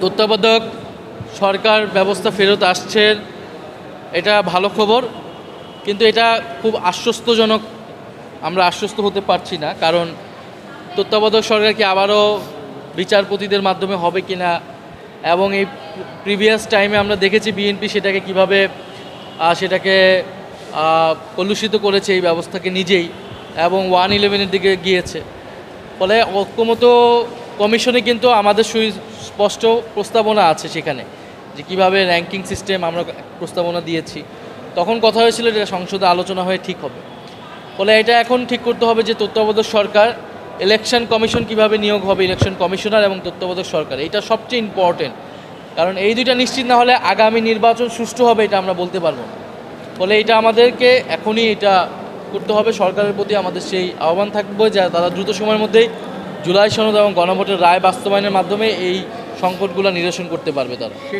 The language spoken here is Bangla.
তত্ত্বাবধায়ক সরকার ব্যবস্থা ফেরত আসছে, এটা ভালো খবর, কিন্তু এটা খুব আশ্বস্তজনক। আমরা আশ্বস্ত হতে পারছি না, কারণ তত্ত্বাবধায়ক সরকার কি আবারও বিচারপতিদের মাধ্যমে হবে কিনা, এবং এই প্রিভিয়াস টাইমে আমরা দেখেছি বিএনপি সেটাকে কিভাবে কলুষিত করেছে এই ব্যবস্থাকে নিজেই, এবং 111-এর দিকে গিয়েছে। ফলে ঐক্যমত কমিশনে কিন্তু আমাদের স্পষ্ট প্রস্তাবনা আছে সেখানে, যে কীভাবে র্যাঙ্কিং সিস্টেম আমরা প্রস্তাবনা দিয়েছি। তখন কথা হয়েছিল এটা সংসদে আলোচনা হয়ে ঠিক হবে। ফলে এটা এখন ঠিক করতে হবে যে তত্ত্বাবধায়ক সরকার, ইলেকশন কমিশন কিভাবে নিয়োগ হবে, ইলেকশন কমিশনার এবং তত্ত্বাবধায়ক সরকার, এটা সবচেয়ে ইম্পর্টেন্ট। কারণ এই দুইটা নিশ্চিত না হলে আগামী নির্বাচন সুষ্ঠু হবে এটা আমরা বলতে পারবো না। ফলে এটা আমাদেরকে এখনই এটা করতে হবে। সরকারের প্রতি আমাদের সেই আহ্বান থাকবে যে তারা দ্রুত সময়ের মধ্যেই জুলাই সনদ এবং গণভোটের রায় বাস্তবায়নের মাধ্যমে এই সংকটগুলো নিরসন করতে পারবে তারা।